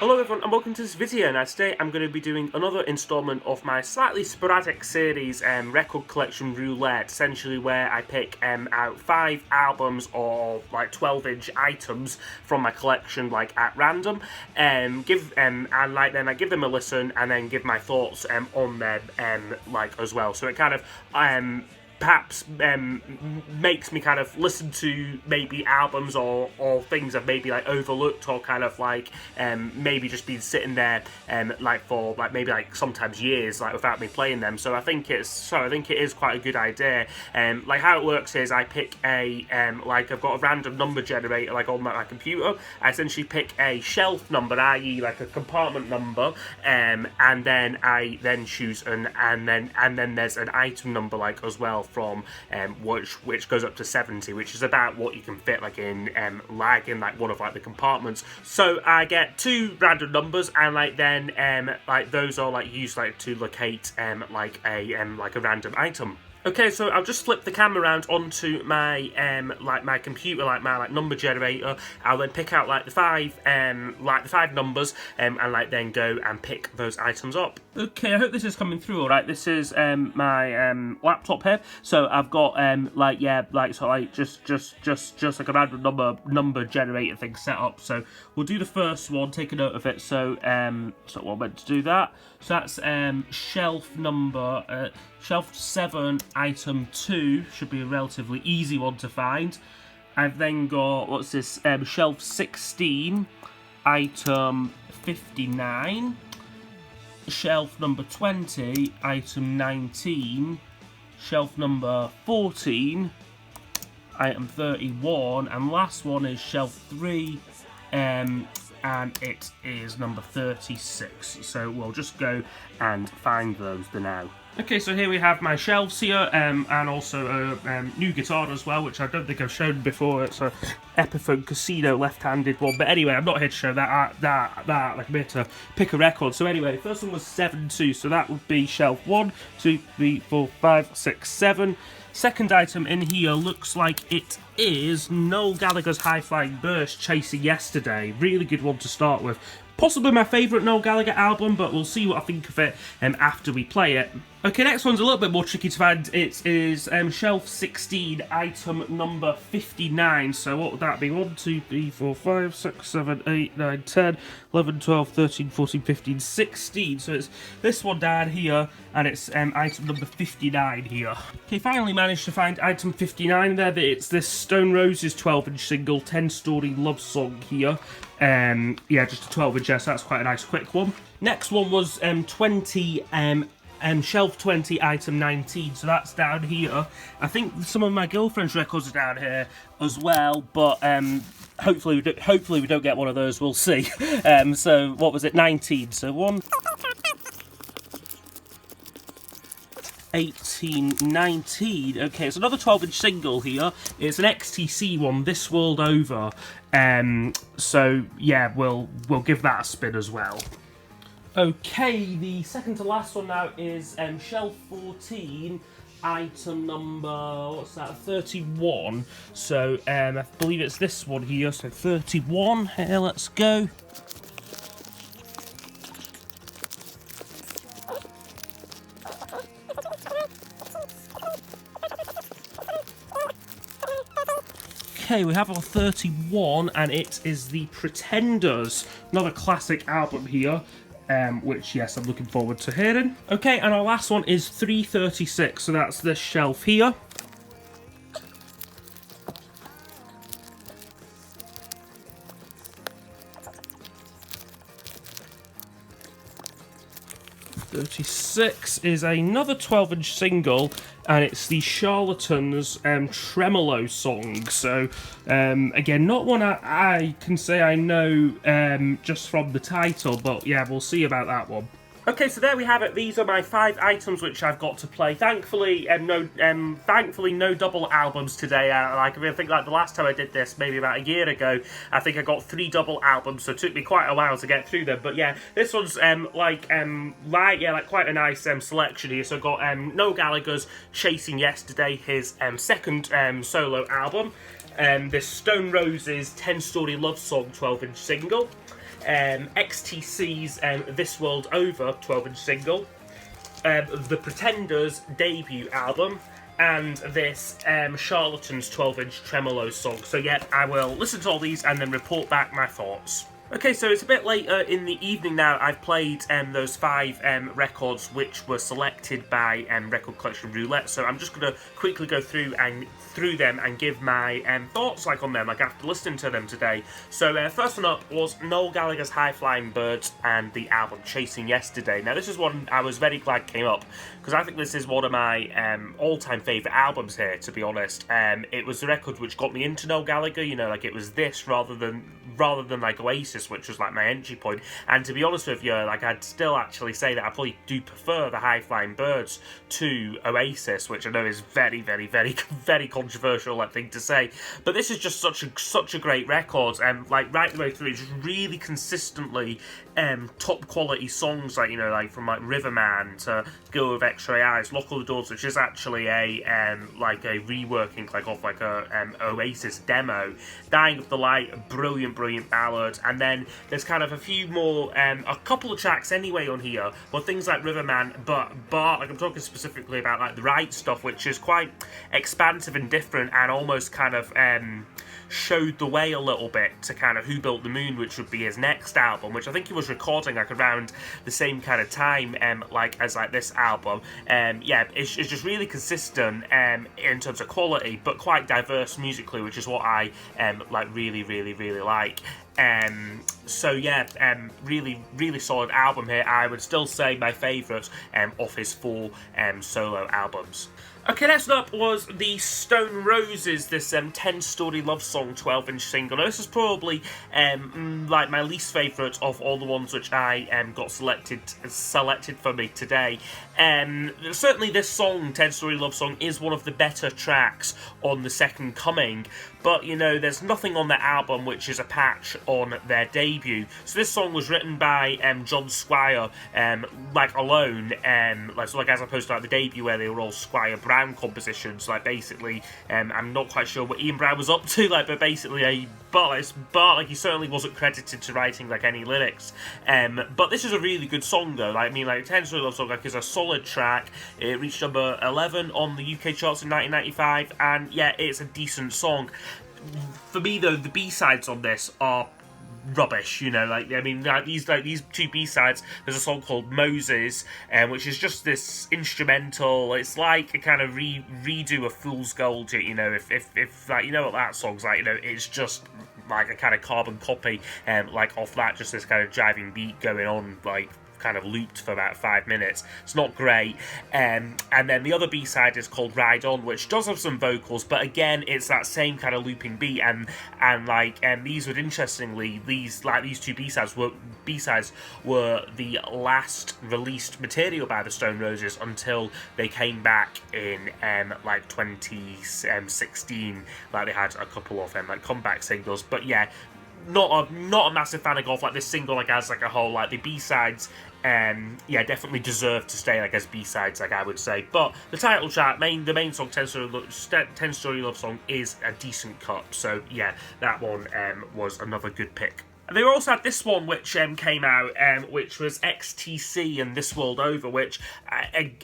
Hello everyone and welcome to this video. Now today I'm going to be doing another installment of my slightly sporadic series record collection Roulette, essentially where I pick out 5 albums or like 12-inch items from my collection like at random, and then I give them a listen and then give my thoughts on them like as well. So it kind of perhaps makes me kind of listen to maybe albums or things I've maybe like overlooked or kind of like maybe just been sitting there like for like maybe like sometimes years like without me playing them. So I think it is quite a good idea. Like how it works is I pick a like I've got a random number generator like on my computer. I essentially pick a shelf number, i.e. like a compartment number, and then I choose and then there's an item number like as well from which goes up to 70, which is about what you can fit like in one of like the compartments. So I get 2 random numbers and like then like those are like used like to locate like a random item. Okay, so I'll just flip the camera around onto my my computer, like my number generator. I'll then pick out like the 5 numbers and like then go and pick those items up. Okay, I hope this is coming through all right. This is my laptop here. So I've got just like a random number generator thing set up. So we'll do the first one, take a note of it. So we're meant to do that. So that's shelf number shelf 7, item 2, should be a relatively easy one to find. I've then got, what's this, shelf 16, item 59, shelf number 20, item 19, shelf number 14, item 31, and last one is shelf 3, and it is number 36. So we'll just go and find those now. Okay, so here we have my shelves here, and also a new guitar as well, which I don't think I've shown before. It's a Epiphone Casino left-handed one, but anyway, I'm not here to show that. Like I'm here to pick a record. So anyway, first one was 7-2, so that would be shelf 1, 2, 3, 4, 5, 6, 7. Second item in here looks like it is Noel Gallagher's High Flying Burst, Chasing Yesterday. Really good one to start with. Possibly my favourite Noel Gallagher album, but we'll see what I think of it after we play it. Okay, next one's a little bit more tricky to find. It is shelf 16, item number 59. So what would that be? 1, 2, 3, 4, 5, 6, 7, 8, 9, 10, 11, 12, 13, 14, 15, 16. So it's this one down here, and it's item number 59 here. Okay, finally managed to find item 59 there. It's this Stone Roses 12-inch single, 10-story love song here. Yeah, just a 12-inch, so that's quite a nice quick one. Next one was 20, shelf 20, item 19, so that's down here. I think some of my girlfriend's records are down here as well, but hopefully we don't get one of those, we'll see. So what was it, 19, so 1, 18, 19. Okay, it's another 12-inch single here. It's an XTC one, This World Over. So yeah, we'll give that a spin as well. Okay, the second to last one now is shelf 14, item number, what's that, 31. So I believe it's this one here, so 31. Here, let's go. Okay, we have our 31, and it is The Pretenders, another classic album here, which, yes, I'm looking forward to hearing. Okay, and our last one is 336, so that's this shelf here. .36 is another 12-inch single, and it's the Charlatans Tremolo song. So again, not one I can say I know just from the title, but yeah, we'll see about that one. Okay, so there we have it. These are my 5 items which I've got to play. Thankfully, no double albums today. I think like the last time I did this, maybe about a year ago, I think I got 3 double albums, so it took me quite a while to get through them. But yeah, this one's quite a nice selection here. So I've got Noel Gallagher's Chasing Yesterday, his second solo album. This Stone Roses 10-story love song 12-inch single. XTC's This World Over 12-inch single, The Pretenders' debut album, and this Charlatans 12-inch Tremolo song. So yeah, I will listen to all these and then report back my thoughts. Okay, so it's a bit later in the evening now. I've played those 5 records which were selected by Record Collection Roulette, so I'm just going to quickly go through them and give my thoughts on them, after listening to them today. So first one up was Noel Gallagher's High Flying Birds and the album Chasing Yesterday. Now this is one I was very glad came up, because I think this is one of my all-time favourite albums here, to be honest. It was the record which got me into Noel Gallagher, it was this rather than Oasis, which was my entry point. And to be honest with you, I'd still actually say that I probably do prefer the High Flying Birds to Oasis, which I know is very, very, very, very controversial thing to say. But this is just such a great record, right the way through, it's really consistently top quality songs, from Riverman to Girl with X-Ray Eyes, Lock All the Doors, which is actually a reworking of a Oasis demo. Dying of the Light, a brilliant ballad, and then there's kind of a few more, a couple of tracks anyway on here, but things like Riverman, but I'm talking specifically about the Right Stuff, which is quite expansive and different, and almost kind of showed the way a little bit to kind of Who Built the Moon, which would be his next album, which I think he was recording around the same kind of time as this album. It's just really consistent in terms of quality, but quite diverse musically, which is what I really, really, really like. Really solid album here. I would still say my favourite of his 4 solo albums. Okay, next up was the Stone Roses, this 10-story love song 12-inch single. Now, this is probably my least favourite of all the ones which I got selected for me today. Certainly this song, 10-story love song, is one of the better tracks on The Second Coming, but there's nothing on that album which is a patch on their debut. So this song was written by John Squire alone, as opposed to the debut where they were all Squire Brown compositions. Basically, I'm not quite sure what Ian Brown was up to, but basically he certainly wasn't credited to writing any lyrics. But this is a really good song though. 10-story love song is a solid track. It reached number 11 on the UK charts in 1995, and yeah, it's a decent song. For me though, the B-sides on this are rubbish, these 2 B-sides. There's a song called Moses, which is just this instrumental. It's like a kind of redo of Fool's Gold, if you know what that song's it's just a kind of carbon copy, off that, just this kind of jiving beat going on, kind of looped for about 5 minutes. It's not great. And then the other B-side is called Ride On, which does have some vocals, but again, it's that same kind of looping beat. And these would interestingly, these 2 B-sides were the last released material by the Stone Roses until they came back in 2016. They had a couple of comeback singles, but yeah, not a massive fan of this single as a whole. The B-sides definitely deserve to stay as B-sides, I would say. But the title track, the main song, 10-story love song, is a decent cut. So yeah, that one was another good pick. They also had this one which came out, which was XTC and This World Over, which,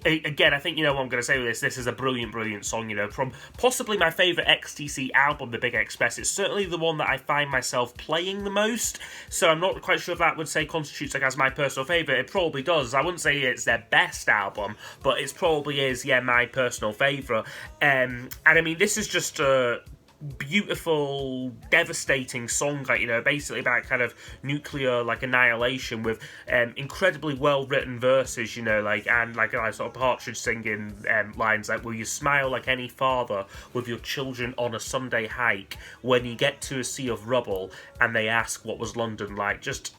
again, I think you know what I'm going to say with this. This is a brilliant song, from possibly my favourite XTC album, The Big Express. It's certainly the one that I find myself playing the most, so I'm not quite sure if that would say constitutes as my personal favourite. It probably does. I wouldn't say it's their best album, but it probably is, my personal favourite. And I mean, this is just a beautiful, devastating song, basically about kind of nuclear annihilation, with incredibly well written verses, and sort of Partridge singing lines like, "Will you smile like any father with your children on a Sunday hike when you get to a sea of rubble and they ask what was London like?" Just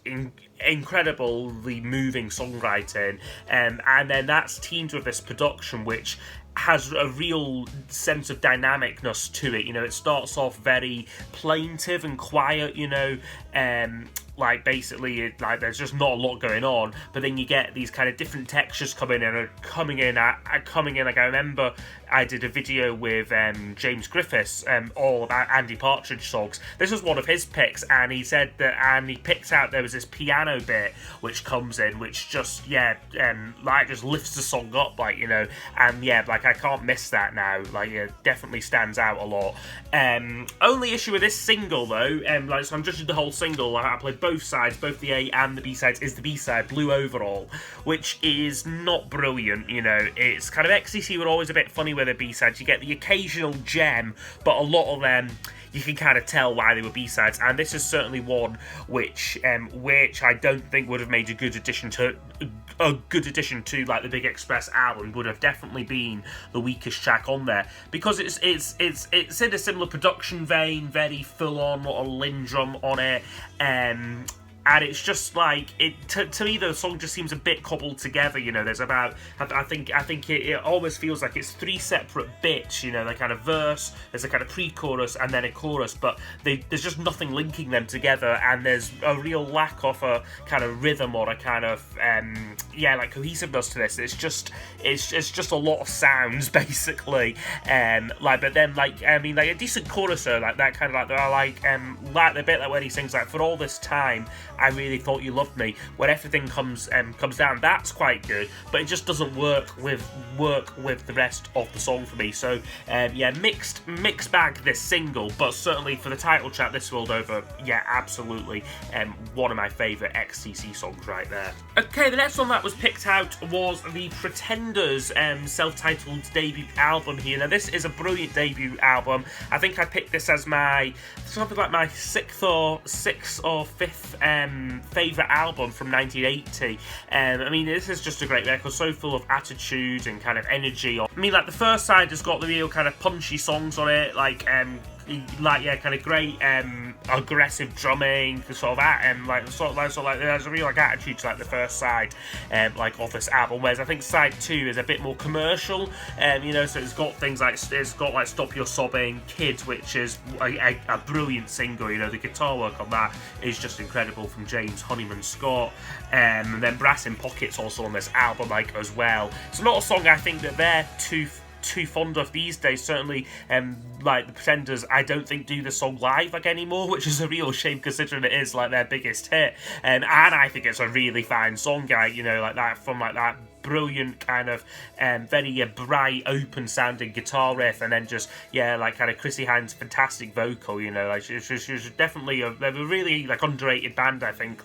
incredibly moving songwriting, and then that's teamed with this production which has a real sense of dynamicness to it. It starts off very plaintive and quiet, like basically like there's just not a lot going on, but then you get these kind of different textures coming in. Like I remember I did a video with James Griffiths all about Andy Partridge songs. This was one of his picks, and he said that, and he picked out there was this piano bit which comes in, which just like just lifts the song up, like, you know, and yeah, like I can't miss that now. Like it definitely stands out a lot. Only issue with this single though, like so I'm judging the whole single. I played both sides, both the A and the B sides. Is the B side Blue Overall, which is not brilliant. You know, it's kind of XTC were always a bit funny with the B sides. You get the occasional gem, but a lot of them you can kind of tell why they were B-sides, and this is certainly one which I don't think would have made a good addition to like the Big Express album. Would have definitely been the weakest track on there, because it's in a similar production vein, very full on, lot of Lindrum on it, and it's just like to me the song just seems a bit cobbled together. You know, there's about I think it almost feels like it's three separate bits. You know, the kind of verse, there's a kind of pre-chorus, and then a chorus, but there's just nothing linking them together, and there's a real lack of a kind of rhythm or a kind of like cohesiveness to this. It's just a lot of sounds basically, but then like a decent chorus though, like that kind of like the bit like when he sings like, for all this time I really thought you loved me, when everything comes down. That's quite good, but it just doesn't work with the rest of the song for me. So mixed bag this single, but certainly for the title track, This World Over, yeah, absolutely one of my favourite XTC songs right there. Okay, the next one that was picked out was the Pretenders' self-titled debut album here. Now this is a brilliant debut album. I think I picked this as something like my sixth or fifth favourite album from 1980. I mean, this is just a great record, so full of attitude and kind of energy. I mean, like the first side has got the real kind of punchy songs on it, like kind of great aggressive drumming, sort of there's a real like attitude to like the first side of this album, whereas I think side 2 is a bit more commercial, so it's got things like Stop Your Sobbing, Kids, which is a brilliant single. You know, the guitar work on that is just incredible from James Honeyman Scott, and then Brass in Pockets also on this album as well. It's not a song I think that they're too fond of these days. Certainly like the Pretenders, I don't think do the song live anymore, which is a real shame considering it is like their biggest hit, and I think it's a really fine song, that brilliant kind of very bright open sounding guitar riff, and then just kind of Chrissie Hynde's fantastic vocal. You know, like she's definitely they're a really like underrated band. I think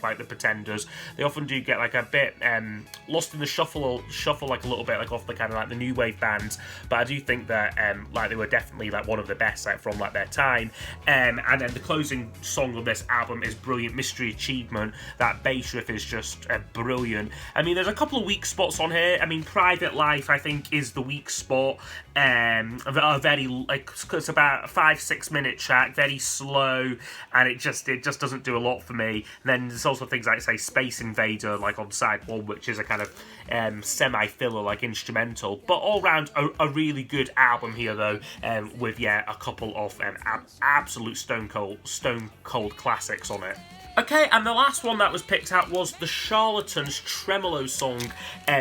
like the Pretenders, they often do get like a bit lost in the shuffle like a little bit like off the kind of like the new wave bands, but I do think that like they were definitely like one of the best from like their time. And then the closing song of this album is brilliant, Mystery Achievement. That bass riff is just brilliant. I mean, there's a couple of weak spots on here. I mean, Private Life I think is the weak spot. A very it's about a 5-6 minute track, very slow, and it just doesn't do a lot for me. And then there's also things like say Space Invader like on side 1, which is a kind of semi-filler like instrumental, but all round a really good album here though, with a couple of absolute stone cold classics on it. Okay, and the last one that was picked out was the Charlatans' Tremolo Song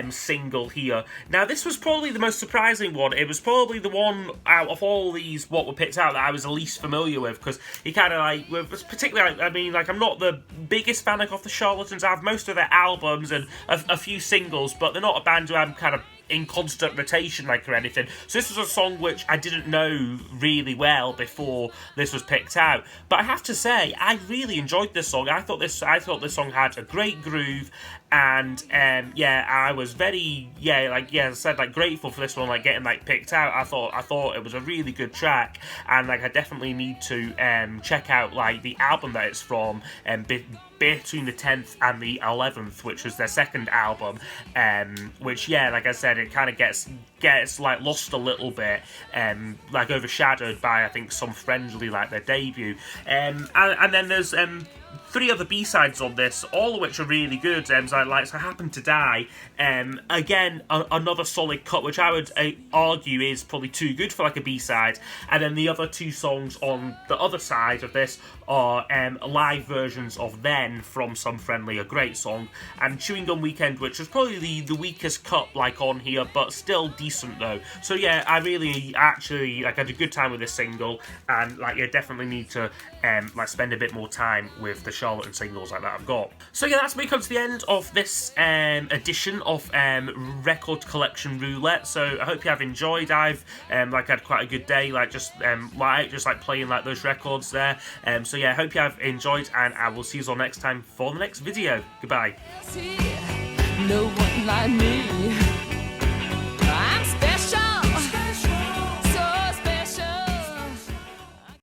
single here. Now, this was probably the most surprising one. It was probably the one out of all these what were picked out that I was the least familiar with, because he kind of was particularly, I mean, I'm not the biggest fan of the Charlatans. I have most of their albums and a few singles, but they're not a band who I'm kind of in constant rotation or anything. So this was a song which I didn't know really well before this was picked out, but I have to say I really enjoyed this song. I thought this song had a great groove, and I was very as I said, grateful for this one getting picked out. I thought it was a really good track, and I definitely need to check out the album that it's from, between the 10th and the 11th, which was their second album, which like I said, it kind of gets gets like lost a little bit, like overshadowed by I think Some Friendly, like their debut, and then there's 3 other B-sides on this, all of which are really good. So I Happen to Die, again another solid cut, which I would argue is probably too good for like a B-side. And then the other 2 songs on the other side of this are live versions of Then from Some Friendly, a great song, and Chewing Gum Weekend, which was probably the weakest cut like on here, but still decent though. So yeah, I really actually like had a good time with this single, and like you definitely need to like spend a bit more time with the Charlotte and singles like that I've got. So yeah, that's me come to the end of this edition of Record Collection Roulette. So I hope you have enjoyed. I've like had quite a good day, like just playing like those records there. So yeah, I hope you have enjoyed, and I will see you all next time for the next video. Goodbye. No one like me.